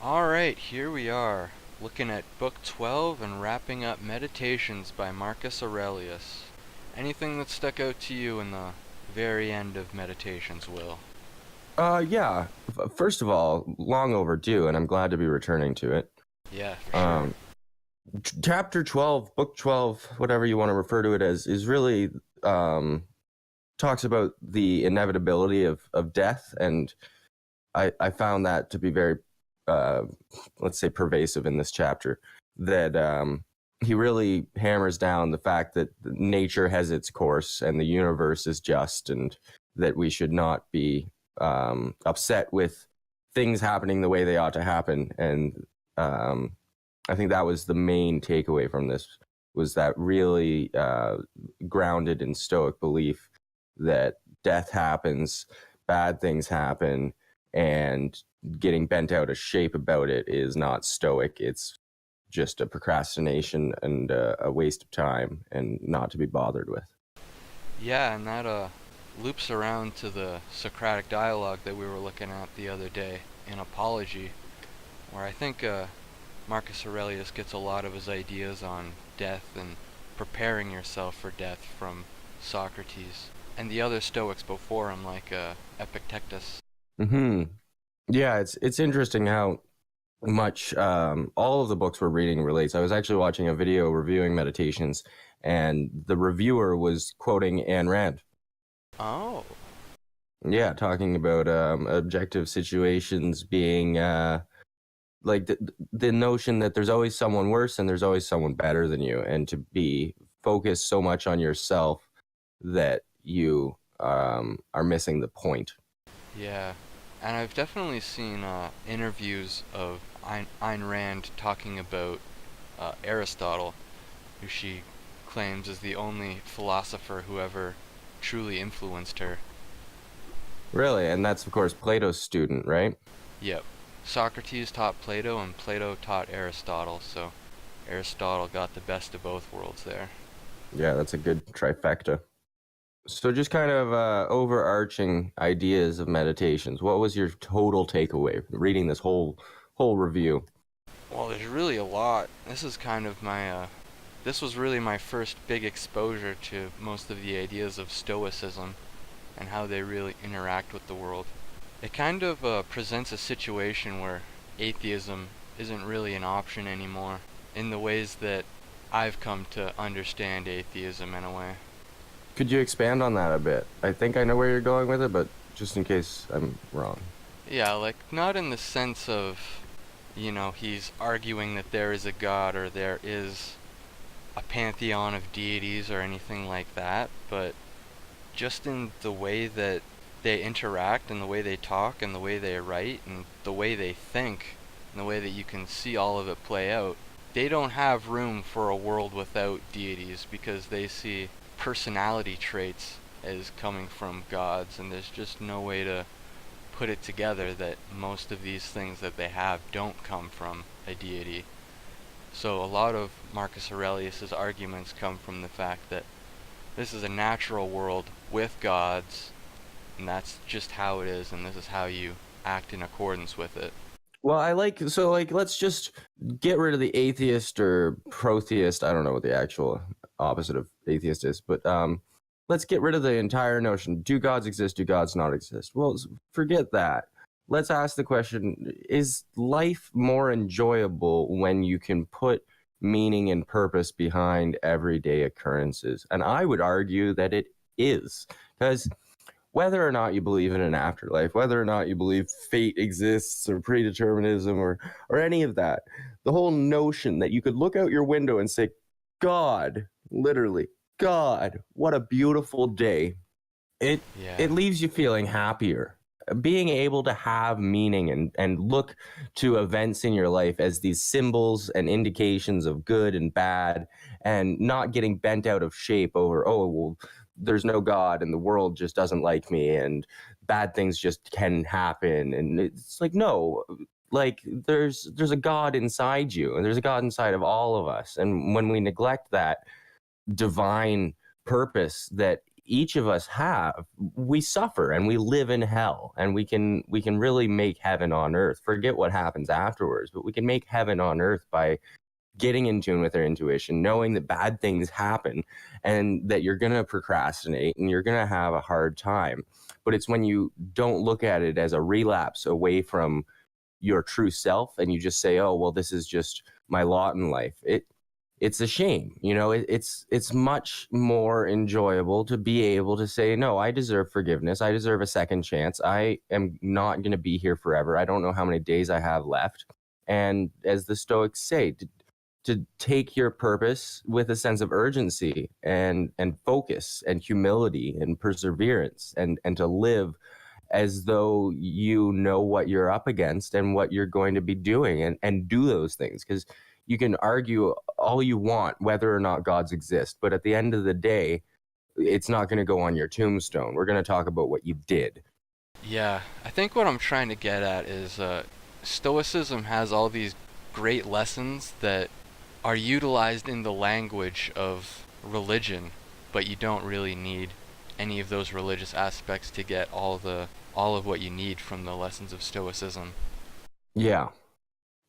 All right, here we are, looking at Book 12 and wrapping up Meditations by Marcus Aurelius. Anything that stuck out to you in the very end of Meditations, Will? Yeah. First of all, long overdue, and I'm glad to be returning to it. Yeah, for sure. Um, Chapter 12, Book 12, whatever you want to refer to it as, is really talks about the inevitability of death, and I found that to be very, uh, let's say, pervasive in this chapter. That he really hammers down the fact that nature has its course and the universe is just, and that we should not be upset with things happening the way they ought to happen. And I think that was the main takeaway from this, was that really grounded in Stoic belief that death happens, bad things happen, and getting bent out of shape about it is not Stoic. It's just a procrastination and a waste of time and not to be bothered with. Yeah, and that loops around to the Socratic dialogue that we were looking at the other day in Apology, where I think Marcus Aurelius gets a lot of his ideas on death and preparing yourself for death from Socrates and the other Stoics before him, like Epictetus. Hmm. Yeah, it's interesting how much all of the books we're reading relates. I was actually watching a video reviewing Meditations, and the reviewer was quoting Ayn Rand. Oh, Yeah, talking about objective situations being like the notion that there's always someone worse and there's always someone better than you, and to be focused so much on yourself that you are missing the point. yeah. And I've definitely seen interviews of Ayn Rand talking about Aristotle, who she claims is the only philosopher who ever truly influenced her. Really, and that's of course Plato's student, right? Yep. Socrates taught Plato and Plato taught Aristotle, so Aristotle got the best of both worlds there. Yeah, that's a good trifecta. So just kind of overarching ideas of meditations. What was your total takeaway from reading this whole review? Well, there's really a lot. This is kind of this was really my first big exposure to most of the ideas of Stoicism and how they really interact with the world. It kind of presents a situation where atheism isn't really an option anymore in the ways that I've come to understand atheism in a way. Could you expand on that a bit? I think I know where you're going with it, but just in case I'm wrong. Yeah, like not in the sense of, he's arguing that there is a god or there is a pantheon of deities or anything like that, but just in the way that they interact and the way they talk and the way they write and the way they think and the way that you can see all of it play out. They don't have room for a world without deities because they see personality traits as coming from gods, and there's just no way to put it together that most of these things that they have don't come from a deity. So a lot of Marcus Aurelius's arguments come from the fact that this is a natural world with gods, and that's just how it is, and this is how you act in accordance with it. Well, let's just get rid of the atheist or protheist. I don't know what the actual opposite of atheist is, but let's get rid of the entire notion. Do gods exist? Do gods not exist? Well, forget that. Let's ask the question, is life more enjoyable when you can put meaning and purpose behind everyday occurrences? And I would argue that it is, because whether or not you believe in an afterlife, whether or not you believe fate exists or predeterminism or any of that, the whole notion that you could look out your window and say, God, literally, God, what a beautiful day. It Yeah. it leaves you feeling happier. Being able to have meaning and look to events in your life as these symbols and indications of good and bad, and not getting bent out of shape over, oh, well, there's no God and the world just doesn't like me and bad things just can happen. And it's like, no, like there's a God inside you, and there's a God inside of all of us. And when we neglect that divine purpose that each of us have, we suffer and we live in hell, and we can really make heaven on earth. Forget what happens afterwards, but we can make heaven on earth by getting in tune with our intuition, knowing that bad things happen and that you're going to procrastinate and you're going to have a hard time. But it's when you don't look at it as a relapse away from your true self and you just say, oh, well, this is just my lot in life. It's a shame. It's much more enjoyable to be able to say, no, I deserve forgiveness. I deserve a second chance. I am not going to be here forever. I don't know how many days I have left. And as the Stoics say, to take your purpose with a sense of urgency and focus and humility and perseverance, and to live as though you know what you're up against and what you're going to be doing, and do those things. Because you can argue all you want whether or not gods exist, but at the end of the day, it's not going to go on your tombstone. We're going to talk about what you did. Yeah, I think what I'm trying to get at is Stoicism has all these great lessons that are utilized in the language of religion, but you don't really need any of those religious aspects to get all of what you need from the lessons of Stoicism. Yeah.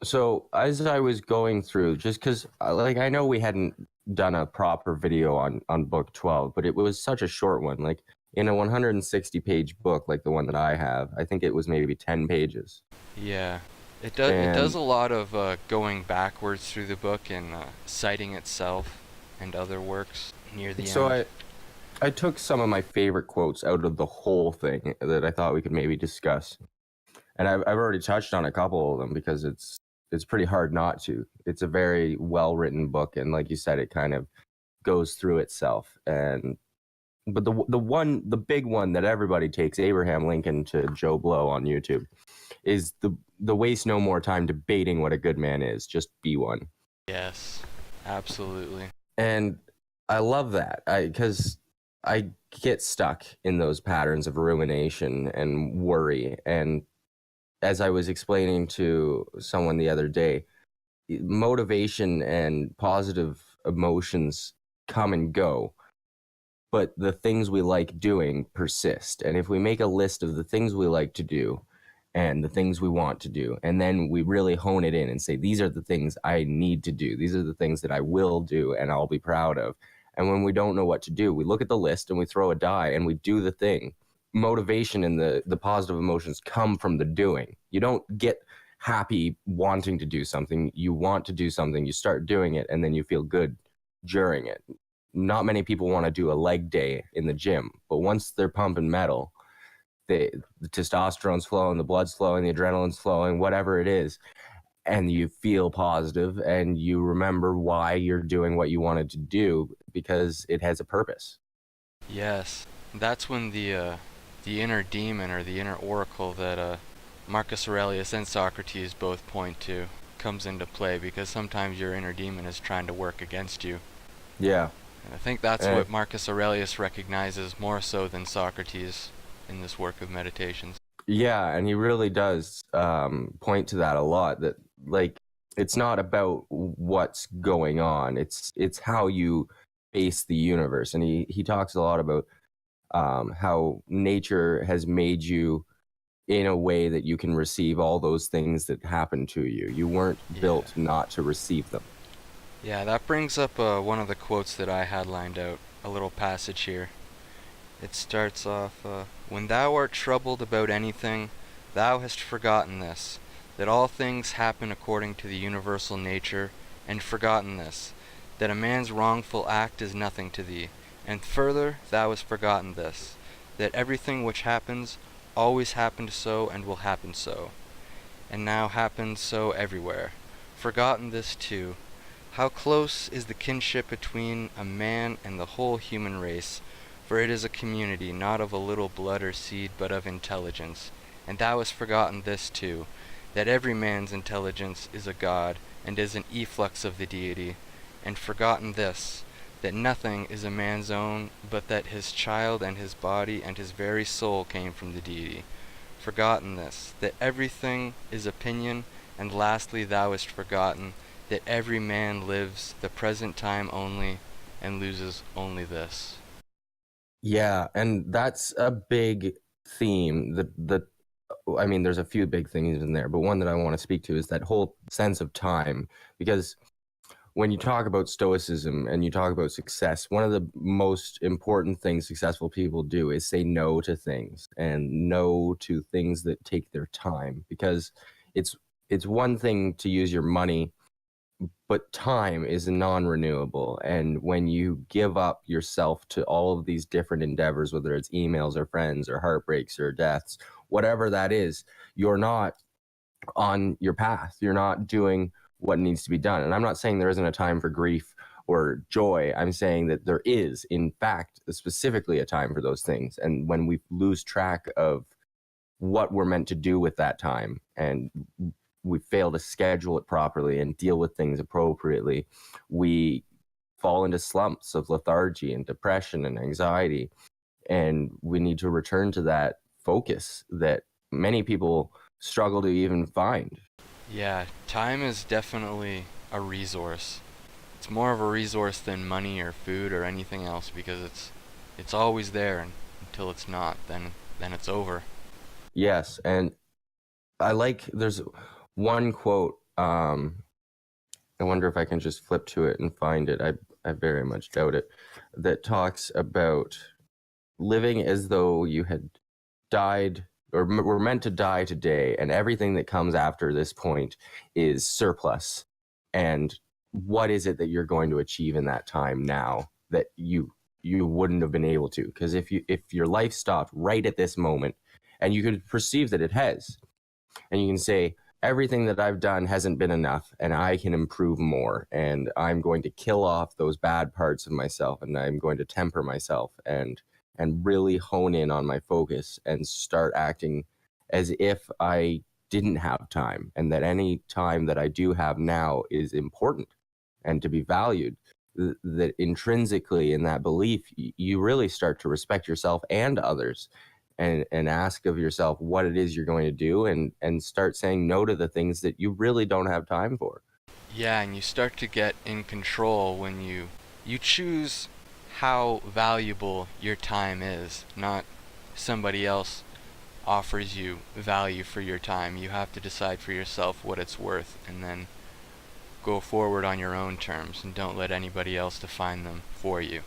So as I was going through, just because I know we hadn't done a proper video on book 12, but it was such a short one. Like in a 160-page book like the one that I have, I think it was maybe 10 pages. Yeah, it does a lot of going backwards through the book and citing itself and other works near the end. So I took some of my favorite quotes out of the whole thing that I thought we could maybe discuss. And I've already touched on a couple of them because it's pretty hard not to. It's a very well-written book, and like you said, it kind of goes through itself. But the big one that everybody takes Abraham Lincoln to Joe Blow on YouTube is the waste no more time debating what a good man is. Just be one. Yes, absolutely. And I love that because I get stuck in those patterns of rumination and worry. And as I was explaining to someone the other day, motivation and positive emotions come and go, but the things we like doing persist. And if we make a list of the things we like to do and the things we want to do, and then we really hone it in and say, these are the things I need to do, these are the things that I will do and I'll be proud of. And when we don't know what to do, we look at the list and we throw a die and we do the thing. Motivation and the positive emotions come from the doing. You don't get happy wanting to do something. You want to do something, you start doing it, and then you feel good during it. Not many people want to do a leg day in the gym, but once they're pumping metal, the testosterone's flowing, the blood's flowing, the adrenaline's flowing, whatever it is, and you feel positive and you remember why you're doing what you wanted to do because it has a purpose. Yes, that's when the inner demon or the inner oracle that Marcus Aurelius and Socrates both point to comes into play, because sometimes your inner demon is trying to work against you. Yeah. And I think that's what Marcus Aurelius recognizes more so than Socrates in this work of meditations. Yeah, and he really does point to that a lot, that like it's not about what's going on, it's how you face the universe. And he talks a lot about how nature has made you in a way that you can receive all those things that happen to you. You weren't built not to receive them. Yeah, that brings up one of the quotes that I had lined out, a little passage here. It starts off, when thou art troubled about anything, thou hast forgotten this, that all things happen according to the universal nature, and forgotten this, that a man's wrongful act is nothing to thee. And further, thou hast forgotten this, that everything which happens always happened so and will happen so, and now happens so everywhere. Forgotten this too, how close is the kinship between a man and the whole human race, for it is a community, not of a little blood or seed, but of intelligence. And thou hast forgotten this too, that every man's intelligence is a god, and is an efflux of the deity. And forgotten this, that nothing is a man's own, but that his child and his body and his very soul came from the deity. Forgotten this, that everything is opinion, and lastly thou hast forgotten that every man lives the present time only, and loses only this. Yeah, and that's a big theme. I mean, there's a few big things in there, but one that I want to speak to is that whole sense of time. Because when you talk about stoicism and you talk about success, one of the most important things successful people do is say no to things, and no to things that take their time. Because it's it's one thing to use your money, but time is non-renewable. And when you give up yourself to all of these different endeavors, whether it's emails or friends or heartbreaks or deaths, whatever that is, you're not on your path. You're not doing what needs to be done. And I'm not saying there isn't a time for grief or joy. I'm saying that there is, in fact, specifically a time for those things. And when we lose track of what we're meant to do with that time, and we fail to schedule it properly and deal with things appropriately, we fall into slumps of lethargy and depression and anxiety. And we need to return to that focus that many people struggle to even find. Yeah, time is definitely a resource. It's more of a resource than money or food or anything else because it's always there and until it's not, then it's over. Yes, and there's one quote. I wonder if I can just flip to it and find it. I very much doubt it. That talks about living as though you had died or were meant to die today, and everything that comes after this point is surplus. And what is it that you're going to achieve in that time now that you wouldn't have been able to? Because if your life stopped right at this moment, and you could perceive that it has, and you can say, everything that I've done hasn't been enough, and I can improve more, and I'm going to kill off those bad parts of myself, and I'm going to temper myself and really hone in on my focus and start acting as if I didn't have time, and that any time that I do have now is important and to be valued. That intrinsically in that belief, you really start to respect yourself and others, and ask of yourself what it is you're going to do, and start saying no to the things that you really don't have time for. Yeah, and you start to get in control when you choose how valuable your time is, not somebody else offers you value for your time. You have to decide for yourself what it's worth and then go forward on your own terms and don't let anybody else define them for you.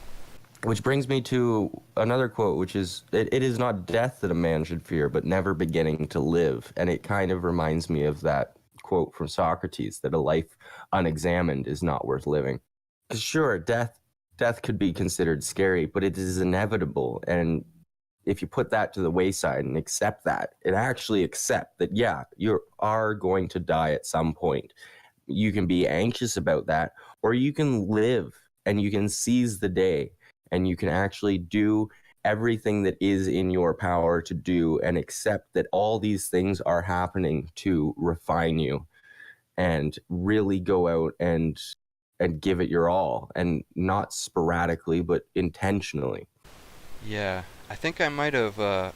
Which brings me to another quote, which is, it is not death that a man should fear, but never beginning to live. And it kind of reminds me of that quote from Socrates, that a life unexamined is not worth living. Sure, death could be considered scary, but it is inevitable. And if you put that to the wayside and accept that, and actually accept that, yeah, you are going to die at some point. You can be anxious about that, or you can live and you can seize the day, and you can actually do everything that is in your power to do, and accept that all these things are happening to refine you, and really go out and give it your all, and not sporadically but intentionally. Yeah, I think I might have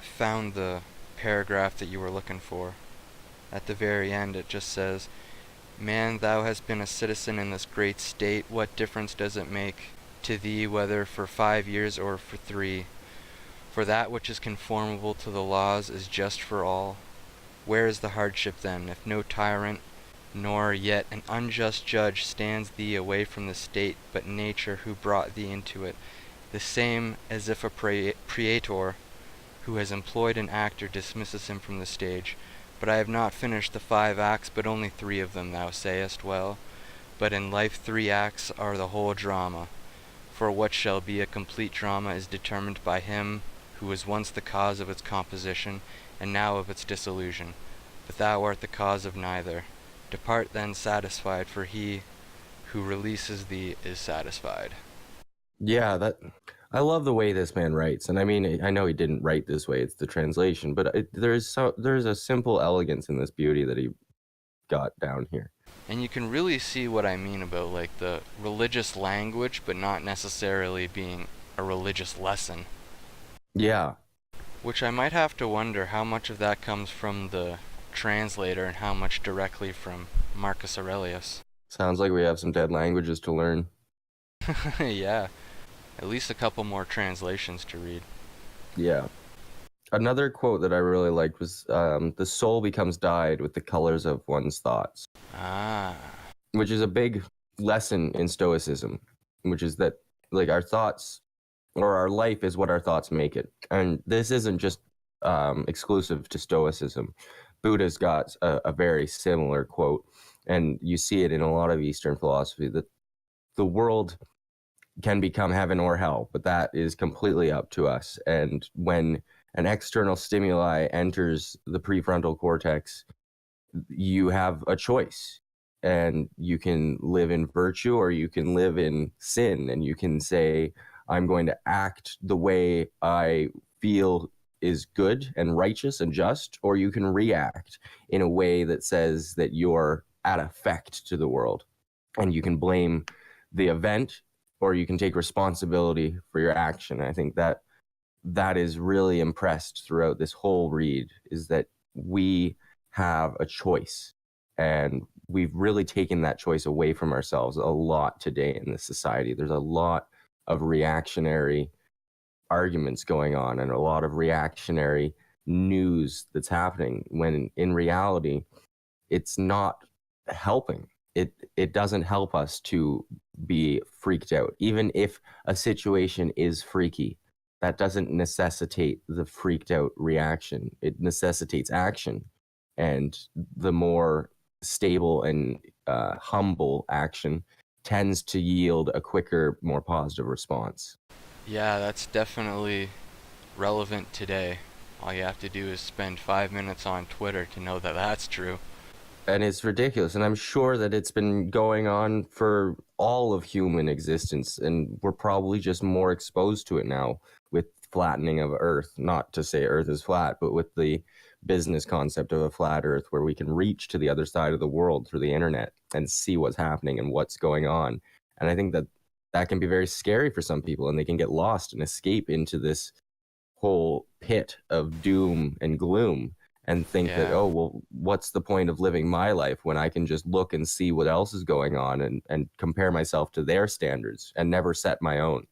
found the paragraph that you were looking for. At the very end, it just says, "Man, thou hast been a citizen in this great state. What difference does it make to thee whether for 5 years or for 3? For that which is conformable to the laws is just for all. Where is the hardship then, if no tyrant nor yet an unjust judge stands thee away from the state, but nature who brought thee into it, the same as if a praetor who has employed an actor dismisses him from the stage? But I have not finished the 5 acts, but only 3 of them, thou sayest well. But in life 3 acts are the whole drama. For what shall be a complete drama is determined by him who was once the cause of its composition, and now of its dissolution. But thou art the cause of neither. Depart then satisfied, for he who releases thee is satisfied." Yeah, that I love the way this man writes, and I mean, I know he didn't write this way; it's the translation. But there's a simple elegance in this beauty that he got down here. And you can really see what I mean about like the religious language, but not necessarily being a religious lesson. Yeah, Which I might have to wonder how much of that comes from the translator and how much directly from Marcus Aurelius. sounds like we have some dead languages to learn. Yeah. at least a couple more translations to read. Yeah. Another quote that I really liked was the soul becomes dyed with the colors of one's thoughts, Ah, which is a big lesson in Stoicism, which is that like our thoughts or our life is what our thoughts make it. And this isn't just exclusive to Stoicism. Buddha's got a very similar quote, and you see it in a lot of Eastern philosophy that the world can become heaven or hell, but that is completely up to us. And when an external stimuli enters the prefrontal cortex, you have a choice. And you can live in virtue or you can live in sin. And you can say, I'm going to act the way I feel is good and righteous and just, or you can react in a way that says that you're at effect to the world. And you can blame the event or you can take responsibility for your action. I think that that is really impressed throughout this whole read is that we have a choice, and we've really taken that choice away from ourselves a lot today in this society. There's a lot of reactionary arguments going on and a lot of reactionary news that's happening when in reality it's not helping. It doesn't help us to be freaked out. Even if a situation is freaky, that doesn't necessitate the freaked out reaction. It necessitates action. And the more stable and humble action tends to yield a quicker, more positive response. yeah, that's definitely relevant today. All you have to do is spend 5 minutes on Twitter to know that that's true. And it's ridiculous. And I'm sure that it's been going on for all of human existence. And we're probably just more exposed to it now with flattening of Earth. Not to say Earth is flat, but with the business concept of a flat Earth where we can reach to the other side of the world through the internet and see what's happening and what's going on. And I think that that can be very scary for some people and they can get lost and escape into this whole pit of doom and gloom and think that, Yeah. oh, well, what's the point of living my life when I can just look and see what else is going on and compare myself to their standards and never set my own.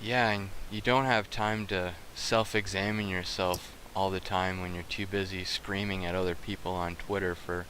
Yeah, and you don't have time to self-examine yourself all the time when you're too busy screaming at other people on Twitter for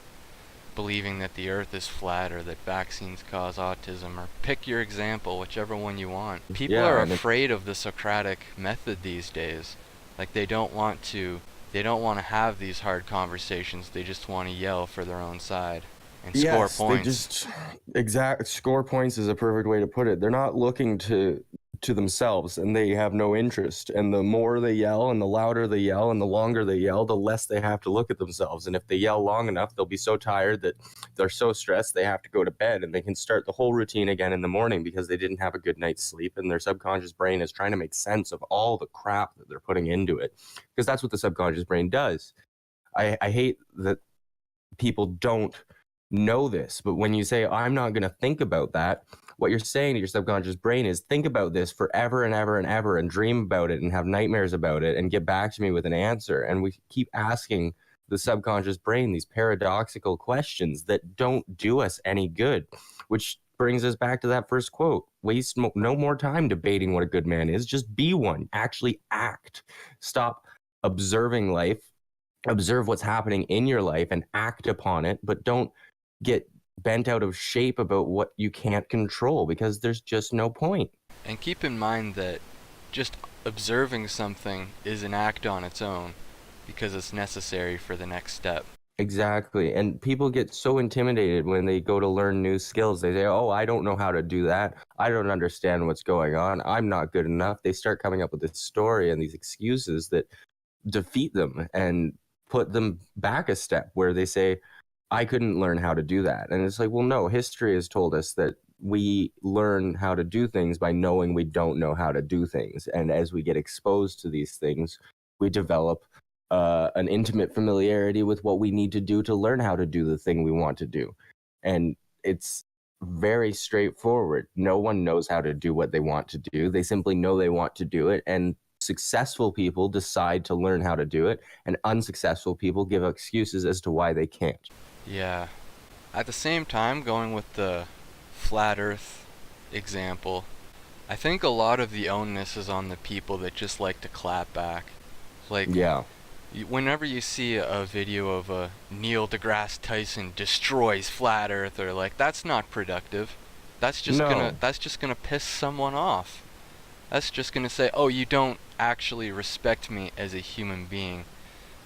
believing that the earth is flat or that vaccines cause autism, or pick your example, whichever one you want. People Yeah, are and afraid of the Socratic method these days. Like they don't want to have these hard conversations. They just want to yell for their own side and score yes, they points. just exact score points is a perfect way to put it. They're not looking to themselves and they have no interest. And the more they yell and the louder they yell and the longer they yell, the less they have to look at themselves. And if they yell long enough, they'll be so tired that they're so stressed they have to go to bed and they can start the whole routine again in the morning because they didn't have a good night's sleep and their subconscious brain is trying to make sense of all the crap that they're putting into it. Because that's what the subconscious brain does. I hate that people don't know this, but when you say I'm not going to think about that, what you're saying to your subconscious brain is think about this forever and ever and ever and dream about it and have nightmares about it and get back to me with an answer. And we keep asking the subconscious brain these paradoxical questions that don't do us any good, which brings us back to that first quote. Waste no more time debating what a good man is. Just be one. Actually act. Stop observing life, observe what's happening in your life and act upon it, but don't get bent out of shape about what you can't control because there's just no point. And keep in mind that just observing something is an act on its own because it's necessary for the next step. Exactly. And people get so intimidated when they go to learn new skills. They say, oh, I don't know how to do that. I don't understand what's going on. I'm not good enough. They start coming up with this story and these excuses that defeat them and put them back a step where they say, I couldn't learn how to do that. And it's like, well, no, history has told us that we learn how to do things by knowing we don't know how to do things. And as we get exposed to these things, we develop an intimate familiarity with what we need to do to learn how to do the thing we want to do. And it's very straightforward. No one knows how to do what they want to do. They simply know they want to do it. And successful people decide to learn how to do it. And unsuccessful people give excuses as to why they can't. Yeah. At the same time, going with the flat earth example, I think a lot of the onus is on the people that just like to clap back. Like, Yeah. whenever you see a video of a Neil deGrasse Tyson destroys flat Earth, or like, that's not productive. No. That's just gonna piss someone off. That's just gonna say, oh, you don't actually respect me as a human being.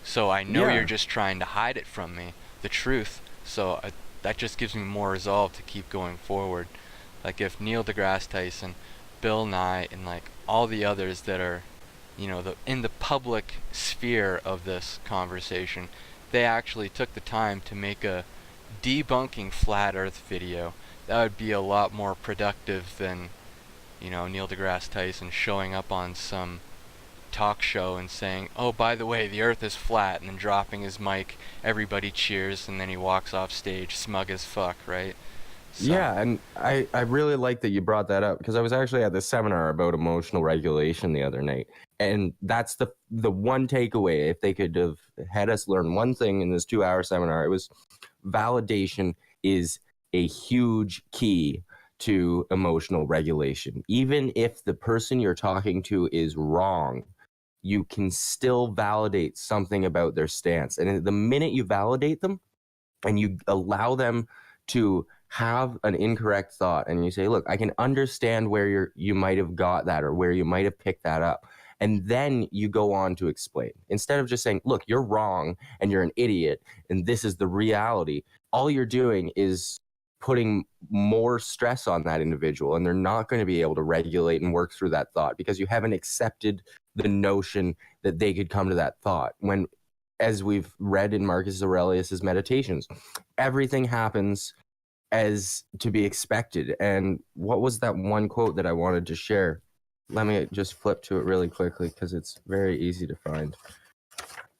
So I know you're Yeah. just trying to hide it from me, the truth. That just gives me more resolve to keep going forward. Like if Neil deGrasse Tyson, Bill Nye, and like all the others that are, in the public sphere of this conversation, they actually took the time to make a debunking flat Earth video, that would be a lot more productive than, Neil deGrasse Tyson showing up on some talk show and saying, "Oh, by the way, the Earth is flat," and then dropping his mic, everybody cheers, and then he walks off stage, smug as fuck, right? So, Yeah, and I really like that you brought that up because I was actually at this seminar about emotional regulation the other night, and that's the one takeaway. If they could have had us learn one thing in this 2-hour seminar, it was validation is a huge key to emotional regulation. Even if the person you're talking to is wrong, you can still validate something about their stance. And the minute you validate them and you allow them to have an incorrect thought and you say, look, I can understand where you might have got that or where you might have picked that up. And then you go on to explain. Instead of just saying, look, you're wrong and you're an idiot and this is the reality, all you're doing is putting more stress on that individual, and they're not going to be able to regulate and work through that thought because you haven't accepted the notion that they could come to that thought. When, as we've read in Marcus Aurelius's Meditations, everything happens as to be expected. And what was that one quote that I wanted to share? Let me just flip to it really quickly because it's very easy to find.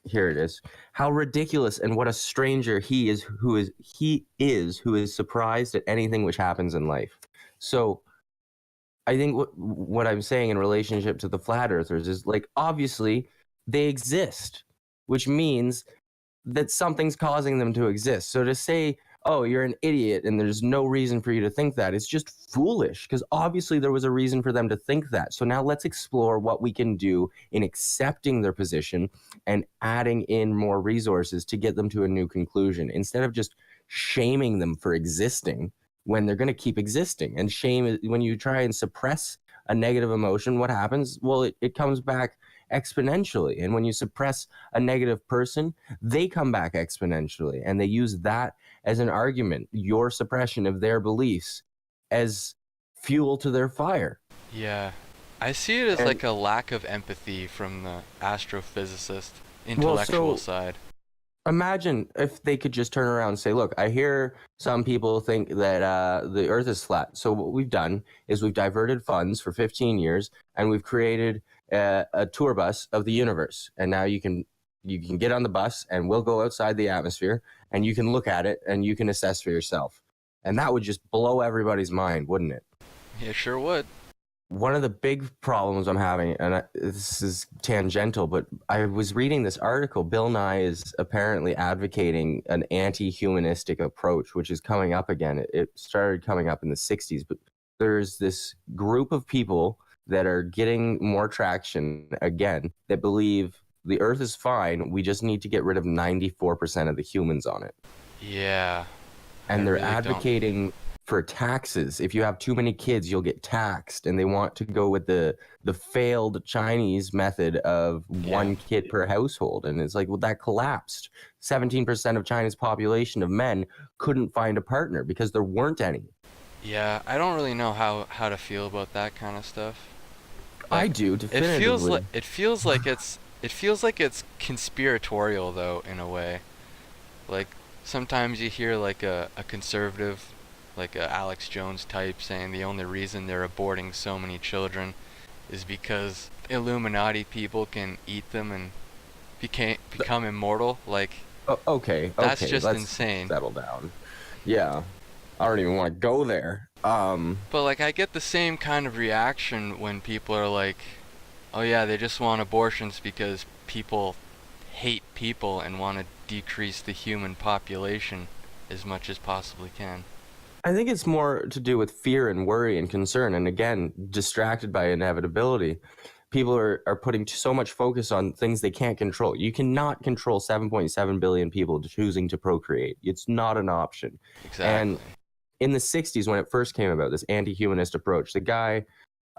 Here it is. How ridiculous and what a stranger he is who is surprised at anything which happens in life. So I think what I'm saying in relationship to the flat earthers is, like, obviously they exist, which means that something's causing them to exist. So to say, oh, you're an idiot and there's no reason for you to think that, it's just foolish because obviously there was a reason for them to think that. So now let's explore what we can do in accepting their position and adding in more resources to get them to a new conclusion instead of just shaming them for existing when they're going to keep existing. And shame, when you try and suppress a negative emotion, what happens? Well, it comes back exponentially. And when you suppress a negative person, they come back exponentially, and they use that as an argument, your suppression of their beliefs, as fuel to their fire. yeah. I see it as And like a lack of empathy from the astrophysicist, well, intellectual so side. imagine if they could just turn around and say, look, I hear some people think that the earth is flat. So what we've done is we've diverted funds for 15 years and we've created a tour bus of the universe. And now you can get on the bus and we'll go outside the atmosphere and you can look at it and you can assess for yourself. And that would just blow everybody's mind, wouldn't it? Yeah, sure would. One of the big problems I'm having, and this is tangential, but I was reading this article. Bill Nye is apparently advocating an anti-humanistic approach, which is coming up again. It started coming up in the 60s, but there's this group of people that are getting more traction again that believe the earth is fine. We just need to get rid of 94% of the humans on it. Yeah, I And they're really don't. advocating for taxes. If you have too many kids, you'll get taxed, and they want to go with the failed Chinese method of Yeah. one kid per household. And it's like, well, that collapsed. 17% of China's population of men couldn't find a partner because there weren't any. Yeah, I don't really know how to feel about that kind of stuff. I Like, do, it feels definitively. like it feels like it's conspiratorial though, in a way. Like sometimes you hear like a conservative, like a Alex Jones type, saying the only reason they're aborting so many children is because Illuminati people can eat them and become immortal. Like, Okay, that's okay, just let's insane. settle down. Yeah, I don't even want to go there. But like I get the same kind of reaction when people are like, "Oh yeah, they just want abortions because people hate people and want to decrease the human population as much as possibly can." I think it's more to do with fear and worry and concern. And again, distracted by inevitability. People are putting so much focus on things they can't control. You cannot control 7.7 billion people choosing to procreate. It's not an option. And Exactly. in the 60s, when it first came about, this anti-humanist approach, the guy,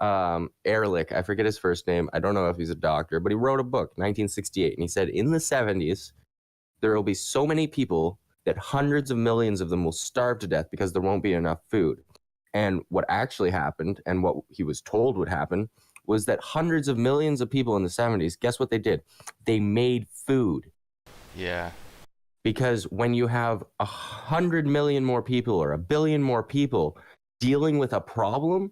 Ehrlich, I forget his first name. I don't know if he's a doctor, but he wrote a book, 1968. And he said, in the 70s, there will be so many people that hundreds of millions of them will starve to death because there won't be enough food. And what actually happened, and what he was told would happen, was that hundreds of millions of people in the 70s, guess what they did? They made food. Yeah. Because when you have 100 million more people or 1 billion more people dealing with a problem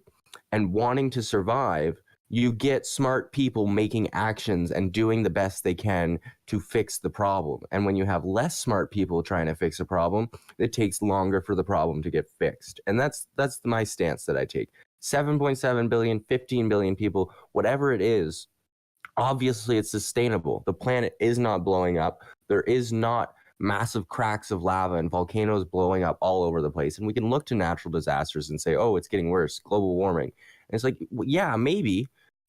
and wanting to survive, you get smart people making actions and doing the best they can to fix the problem. And when you have less smart people trying to fix a problem, it takes longer for the problem to get fixed. And that's my stance that I take. 7.7 billion, 15 billion people, whatever it is, obviously it's sustainable. The planet is not blowing up. There is not massive cracks of lava and volcanoes blowing up all over the place. And we can look to natural disasters and say, oh, it's getting worse, global warming. And it's like, well, yeah, maybe.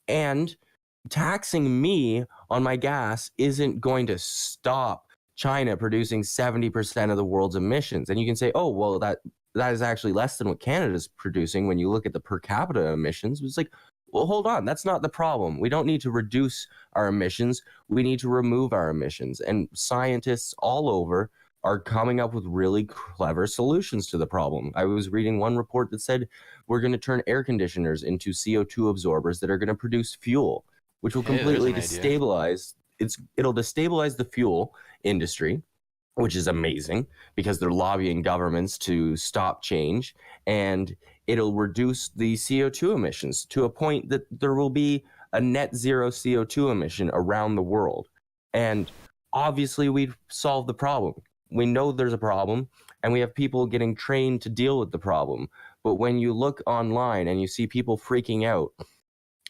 And taxing me on my gas isn't going to stop China producing 70% of the world's emissions. And you can say, oh, well, that is actually less than what Canada's producing when you look at the per capita emissions. It's like, well, hold on. That's not the problem. We don't need to reduce our emissions. We need to remove our emissions. And scientists all over are coming up with really clever solutions to the problem. I was reading one report that said we're going to turn air conditioners into CO2 absorbers that are going to produce fuel, which will Hey, there's completely an idea. it'll destabilize the fuel industry, which is amazing because they're lobbying governments to stop change, and it'll reduce the CO2 emissions to a point that there will be a net zero CO2 emission around the world. And obviously we've solved the problem. We know there's a problem, and we have people getting trained to deal with the problem. But when you look online and you see people freaking out,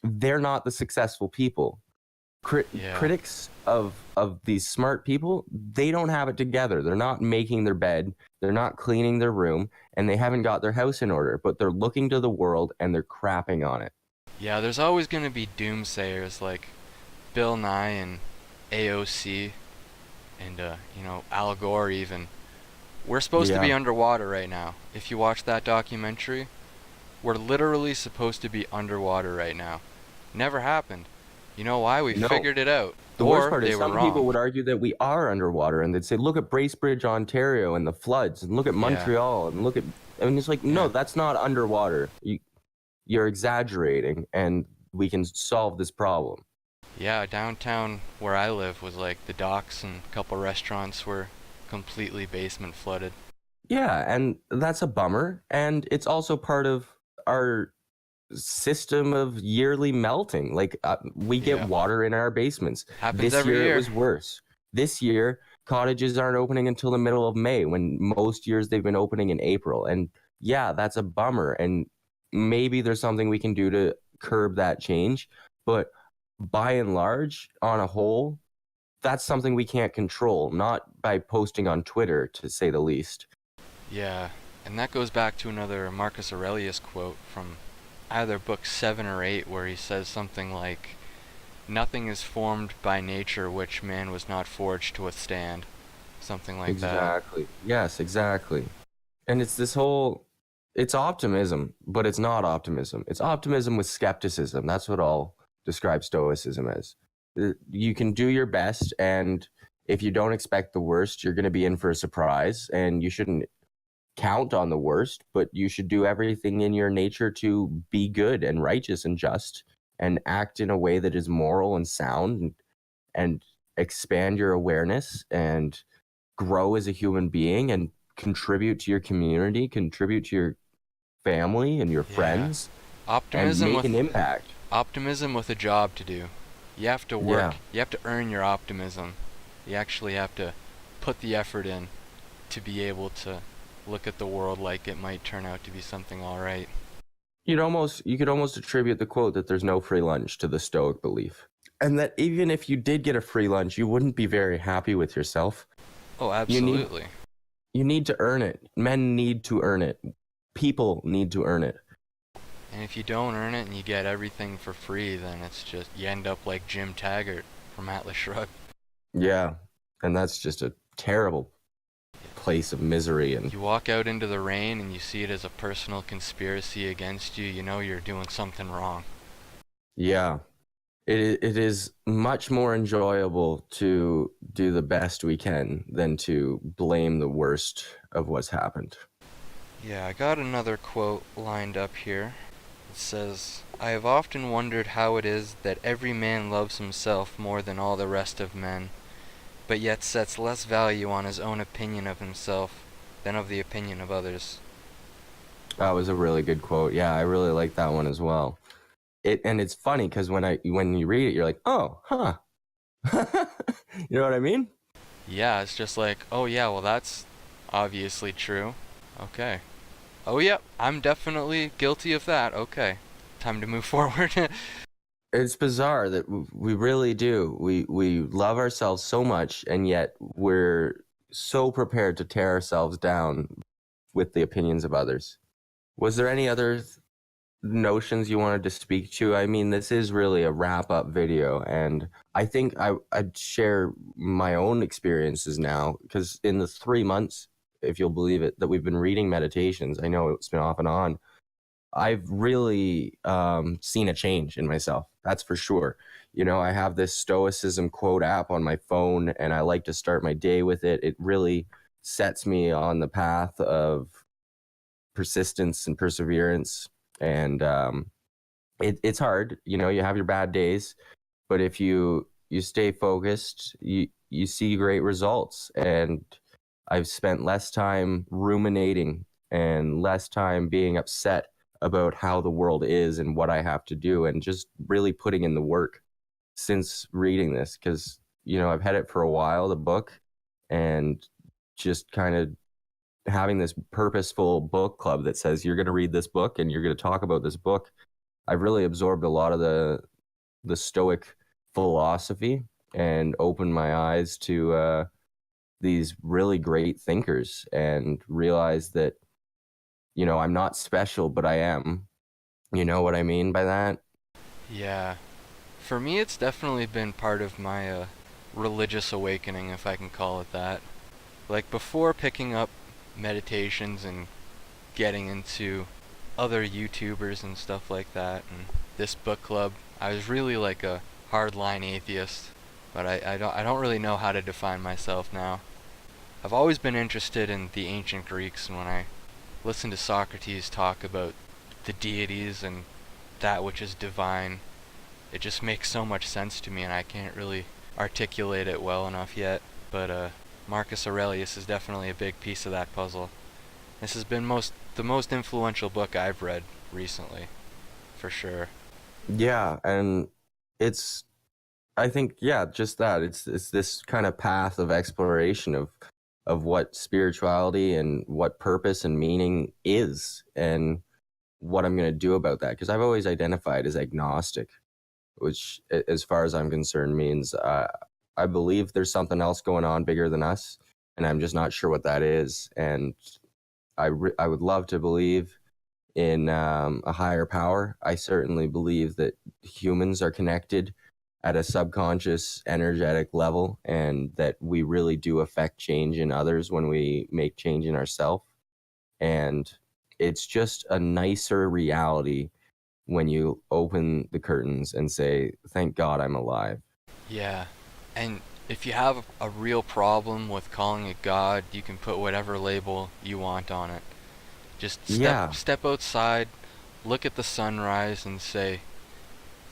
they're not the successful people. Yeah. Critics of these smart people, they don't have it together. They're not making their bed, they're not cleaning their room, and they haven't got their house in order, but they're looking to the world and they're crapping on it. Yeah, there's always going to be doomsayers like Bill Nye and AOC and, Al Gore even. We're supposed to be Yeah. underwater right now. If you watch that documentary, we're literally supposed to be underwater right now. Never happened. You know why? We No. figured it out. The worst Or part they is were some people wrong. would argue that we are underwater, and they'd say, look at Bracebridge, Ontario, and the floods, and look at Yeah. Montreal, and look at. I mean, it's like, no, Yeah. that's not underwater. You're exaggerating, and we can solve this problem. Yeah, downtown where I live was like the docks and a couple restaurants were completely basement flooded. Yeah, and that's a bummer, and it's also part of our system of yearly melting. Like we get Yeah. water in our basements. Happens This every year it year. was worse. This year cottages aren't opening until the middle of May, when most years they've been opening in April. And yeah, that's a bummer. And maybe there's something we can do to curb that change. But by and large, on a whole, that's something we can't control, not by posting on Twitter, to say the least. Yeah. And that goes back to another Marcus Aurelius quote from either book 7 or 8 where he says something like, nothing is formed by nature which man was not forged to withstand. Something like that. Exactly. Yes, exactly. And it's this whole, it's optimism, but it's not optimism. It's optimism with skepticism. That's what I'll describe Stoicism as. You can do your best, and if you don't expect the worst, you're going to be in for a surprise, and you shouldn't count on the worst, but you should do everything in your nature to be good and righteous and just and act in a way that is moral and sound, and expand your awareness and grow as a human being and contribute to your community, contribute to your family and your Yeah. friends, and Optimism make with an impact. optimism with a job to do. You have to work. Yeah. You have to earn your optimism. You actually have to put the effort in to be able to look at the world like it might turn out to be something all right. You could almost attribute the quote that there's no free lunch to the Stoic belief. And that even if you did get a free lunch, you wouldn't be very happy with yourself. Oh, You need absolutely. you need to earn it. Men need to earn it. people need to earn it. And if you don't earn it and you get everything for free, then it's just, you end up like Jim Taggart from Atlas Shrugged. Yeah, and that's just a terrible place of misery. And you walk out into the rain and you see it as a personal conspiracy against you, you know you're doing something wrong. yeah, it is much more enjoyable to do the best we can than to blame the worst of what's happened. Yeah, I got another quote lined up here. It says, "I have often wondered how it is that every man loves himself more than all the rest of men, but yet sets less value on his own opinion of himself than of the opinion of others." That was a really good quote. Yeah, I really like that one as well. And it's funny because when you read it, you're like, oh, huh. You know what I mean? Yeah, it's just like, oh yeah, well that's obviously true. Okay. Oh yeah, I'm definitely guilty of that. Okay. Time to move forward. It's bizarre that we really do. We love ourselves so much, and yet we're so prepared to tear ourselves down with the opinions of others. Was there any other notions you wanted to speak to? I mean, this is really a wrap-up video, and I think I'd share my own experiences now, because in the 3 months, if you'll believe it, that we've been reading Meditations, I know it's been off and on, I've really seen a change in myself. That's for sure. You know, I have this Stoicism quote app on my phone, and I like to start my day with it. It really sets me on the path of persistence and perseverance. And it's hard. You know, you have your bad days, but if you stay focused, you see great results. And I've spent less time ruminating and less time being upset about how the world is and what I have to do, and just really putting in the work since reading this, because, you know, I've had it for a while, the book, and just kind of having this purposeful book club that says you're going to read this book and you're going to talk about this book. I've really absorbed a lot of the Stoic philosophy and opened my eyes to these really great thinkers, and realized that, you know, I'm not special, but I am. You know what I mean by that? Yeah. For me, it's definitely been part of my religious awakening, if I can call it that. Like before picking up meditations and getting into other YouTubers and stuff like that, and this book club, I was really like a hardline atheist, but I don't really know how to define myself now. I've always been interested in the ancient Greeks, and when I listen to Socrates talk about the deities and that which is divine, it just makes so much sense to me, and I can't really articulate it well enough yet. But Marcus Aurelius is definitely a big piece of that puzzle. This has been the most influential book I've read recently, for sure. Yeah, and it's, I think, yeah, just that. It's this kind of path of exploration of what spirituality and what purpose and meaning is, and what I'm going to do about that, because I've always identified as agnostic, which, as far as I'm concerned, means I believe there's something else going on bigger than us, and I'm just not sure what that is. And I would love to believe in a higher power. I certainly believe that humans are connected at a subconscious, energetic level, and that we really do affect change in others when we make change in ourselves. And it's just a nicer reality when you open the curtains and say, thank God I'm alive. Yeah, and if you have a real problem with calling it God, you can put whatever label you want on it. Just Yeah, step outside, look at the sunrise, and say,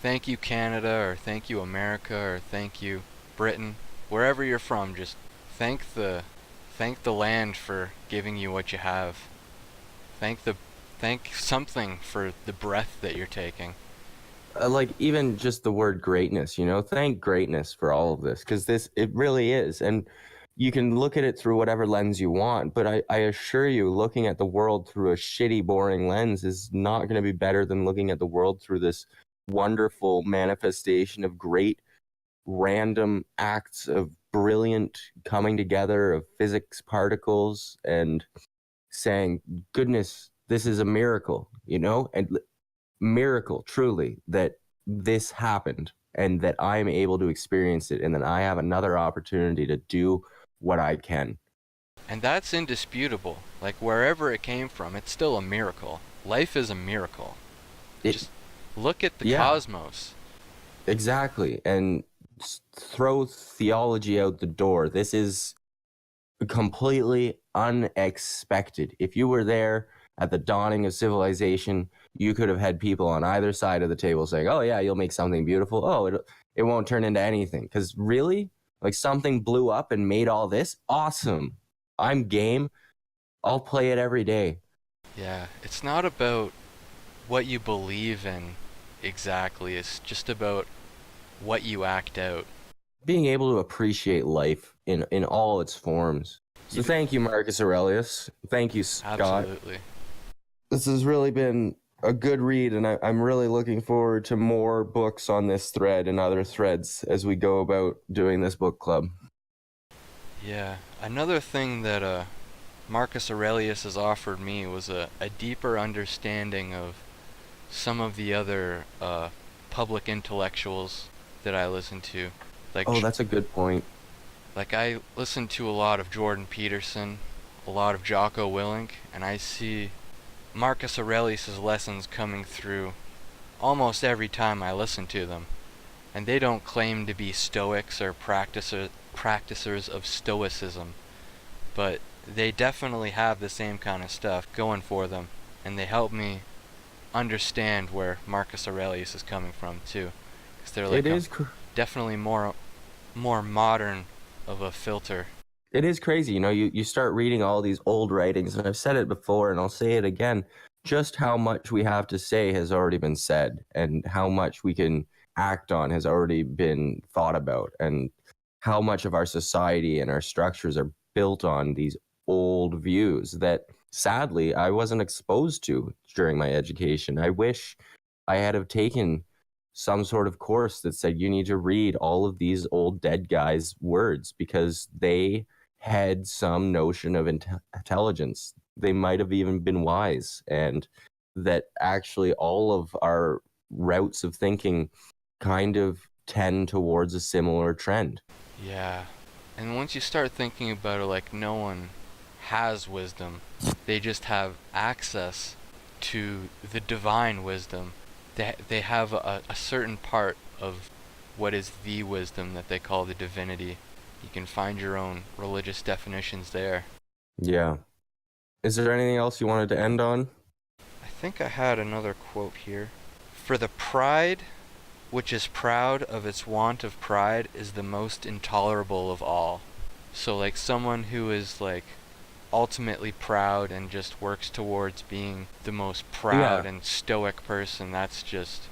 "Thank you, Canada," or "Thank you, America," or "Thank you, Britain," wherever you're from. Just thank the thank the land for giving you what you have. Thank something for the breath that you're taking. like even just the word greatness, you know, thank greatness for all of this, because it really is. And you can look at it through whatever lens you want, but I assure you, looking at the world through a shitty, boring lens is not going to be better than looking at the world through this wonderful manifestation of great random acts of brilliant coming together of physics particles, and saying, goodness, this is a miracle, you know, and miracle truly that this happened and that I'm able to experience it and that I have another opportunity to do what I can. And that's indisputable. Like, wherever it came from, it's still a miracle. Life is a miracle. Just look at the cosmos. Exactly. And throw theology out the door. This is completely unexpected. If you were there at the dawning of civilization, you could have had people on either side of the table saying, oh yeah, you'll make something beautiful. Oh, it won't turn into anything. Because really, like, something blew up and made all this awesome. I'm game. I'll play it every day. Yeah, it's not about what you believe in exactly. It's just about what you act out. Being able to appreciate life in all its forms. So thank you, Marcus Aurelius. Thank you, Scott. Absolutely. This has really been a good read, and I'm really looking forward to more books on this thread and other threads as we go about doing this book club. Yeah, another thing that Marcus Aurelius has offered me was a deeper understanding of some of the other public intellectuals that I listen to. Like, oh, that's a good point. Like, I listen to a lot of Jordan Peterson, a lot of Jocko Willink, and I see Marcus Aurelius's lessons coming through almost every time I listen to them. And they don't claim to be Stoics or practicers of Stoicism, but they definitely have the same kind of stuff going for them, and they help me understand where Marcus Aurelius is coming from too, because they're like definitely more modern of a filter. It is crazy, you know, you start reading all these old writings, and I've said it before and I'll say it again, just how much we have to say has already been said, and how much we can act on has already been thought about, and how much of our society and our structures are built on these old views that sadly I wasn't exposed to during my education. I wish I had have taken some sort of course that said you need to read all of these old dead guys' words, because they had some notion of intelligence. They might have even been wise, and that actually all of our routes of thinking kind of tend towards a similar trend. Yeah. And once you start thinking about it, like, no one has wisdom. They just have access to the divine wisdom. They have a certain part of what is the wisdom that they call the divinity. You can find your own religious definitions there. Yeah. Is there anything else you wanted to end on? I think I had another quote here. For the pride which is proud of its want of pride is the most intolerable of all. So, like, someone who is, like, ultimately proud and just works towards being the most proud and stoic person, that's just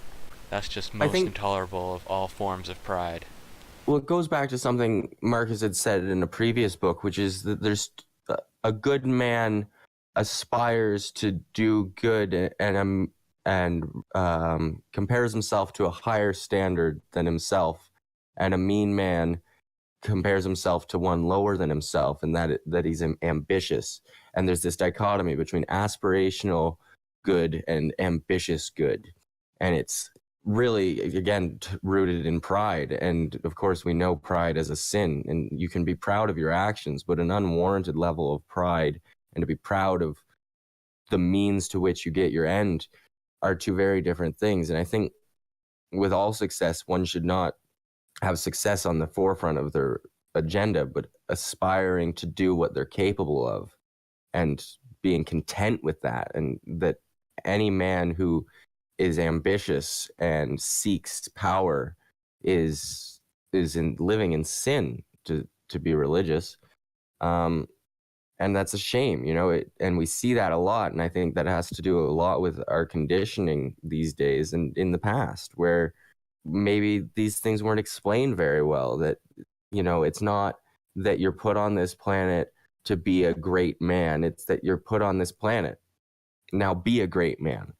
most intolerable of all forms of pride. Well, it goes back to something Marcus had said in a previous book, which is that there's a good man aspires to do good and compares himself to a higher standard than himself, and a mean man compares himself to one lower than himself, and that he's ambitious. And there's this dichotomy between aspirational good and ambitious good, and it's really, again, rooted in pride. And of course we know pride as a sin, and you can be proud of your actions, but an unwarranted level of pride and to be proud of the means to which you get your end are two very different things. And I think with all success, one should not have success on the forefront of their agenda, but aspiring to do what they're capable of and being content with that. And that any man who is ambitious and seeks power is living in sin to be religious. And that's a shame, you know, and we see that a lot. And I think that has to do a lot with our conditioning these days and in the past, where maybe these things weren't explained very well. That, you know, it's not that you're put on this planet to be a great man. It's that you're put on this planet. Now be a great man.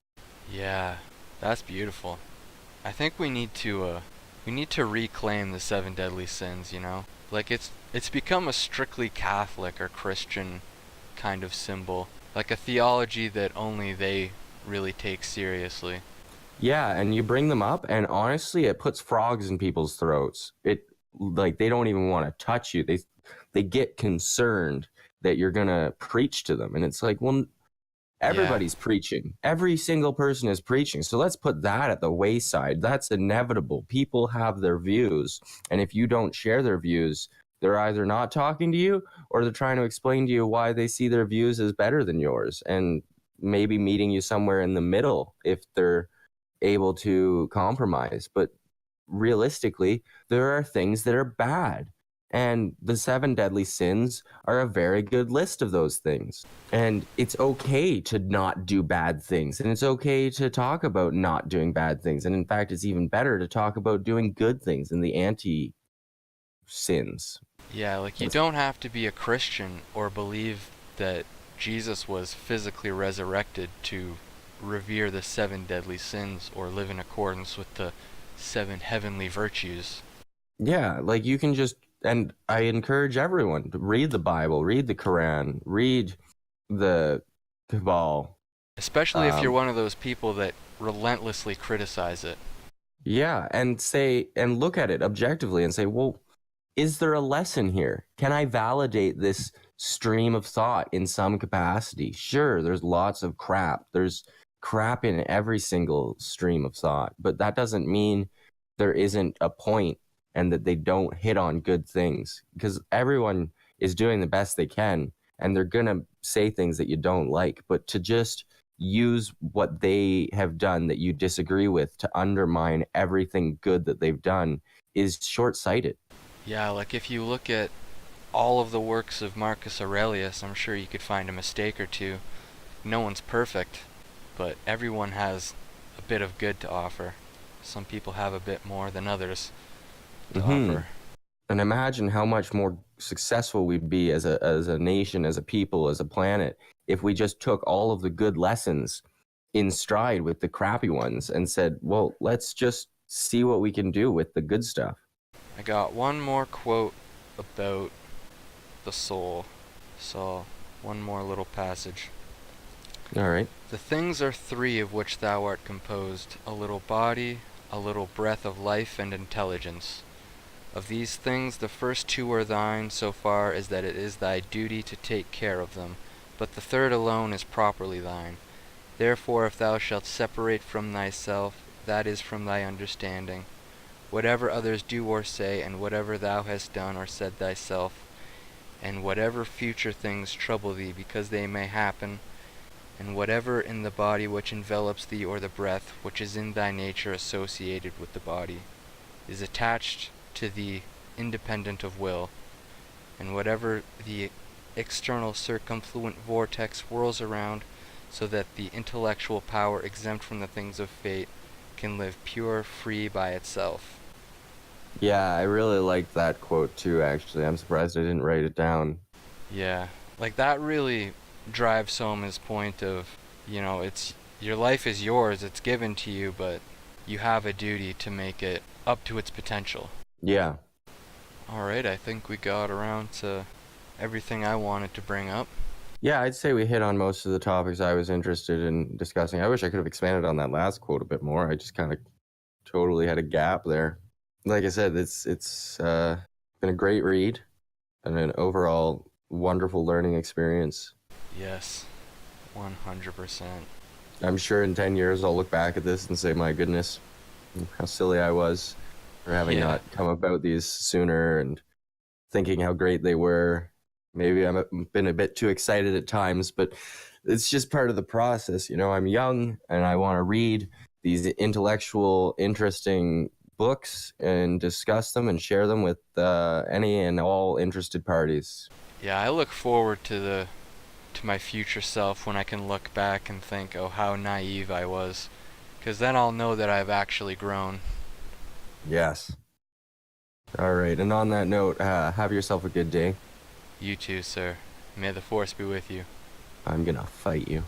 Yeah, that's beautiful. I think we need to reclaim the 7 deadly sins, you know? Like, it's become a strictly Catholic or Christian kind of symbol. Like a theology that only they really take seriously. Yeah, and you bring them up, and honestly, it puts frogs in people's throats. It like they don't even want to touch you. They get concerned that you're gonna preach to them, and it's like, well, Yeah. everybody's preaching. Every single person is preaching. So let's put that at the wayside. That's inevitable. People have their views, and if you don't share their views, they're either not talking to you or they're trying to explain to you why they see their views as better than yours, and maybe meeting you somewhere in the middle if they're able to compromise. But realistically, there are things that are bad. And the seven deadly sins are a very good list of those things. And it's okay to not do bad things. And it's okay to talk about not doing bad things. And in fact, it's even better to talk about doing good things and the anti sins. Yeah, like you don't have to be a Christian or believe that Jesus was physically resurrected to revere the seven deadly sins or live in accordance with the seven heavenly virtues. Yeah, like you can just, and I encourage everyone to read the Bible, read the Quran, read the Cabal. Especially if you're one of those people that relentlessly criticize it. Yeah, and say, and look at it objectively and say, well, is there a lesson here? Can I validate this stream of thought in some capacity? Sure, there's lots of crap. There's crap in every single stream of thought, but that doesn't mean there isn't a point and that they don't hit on good things, because everyone is doing the best they can and they're going to say things that you don't like, but to just use what they have done that you disagree with to undermine everything good that they've done is short-sighted. Yeah, like if you look at all of the works of Marcus Aurelius, I'm sure you could find a mistake or two. No one's perfect, but everyone has a bit of good to offer. Some people have a bit more than others to offer. And imagine how much more successful we'd be as a nation, as a people, as a planet, if we just took all of the good lessons in stride with the crappy ones and said, well, let's just see what we can do with the good stuff. I got one more quote about the soul. So, one more little passage. All right. The things are three of which thou art composed, a little body, a little breath of life and intelligence. Of these things the first two are thine, so far as that it is thy duty to take care of them, but the third alone is properly thine. Therefore if thou shalt separate from thyself, that is from thy understanding, whatever others do or say, and whatever thou hast done or said thyself, and whatever future things trouble thee because they may happen, and whatever in the body which envelops thee or the breath which is in thy nature associated with the body, is attached to thee independent of will, and whatever the external circumfluent vortex whirls around, so that the intellectual power exempt from the things of fate can live pure, free by itself. Yeah, I really liked that quote too, actually. I'm surprised I didn't write it down. Yeah, like that really drives home his point of, it's your life is yours, it's given to you, but you have a duty to make it up to its potential. Yeah. Alright, I think we got around to everything I wanted to bring up. Yeah, I'd say we hit on most of the topics I was interested in discussing. I wish I could have expanded on that last quote a bit more. I just kind of totally had a gap there. Like I said, it's been a great read and an overall wonderful learning experience. Yes, 100%. I'm sure in 10 years I'll look back at this and say, my goodness, how silly I was for having not come about these sooner and thinking how great they were. Maybe I've been a bit too excited at times, but it's just part of the process. I'm young and I want to read these intellectual, interesting books and discuss them and share them with any and all interested parties. Yeah, I look forward to my future self when I can look back and think, oh, how naive I was, because then I'll know that I've actually grown. Yes. All right, and on that note, have yourself a good day. You too, sir. May the force be with you. I'm gonna fight you.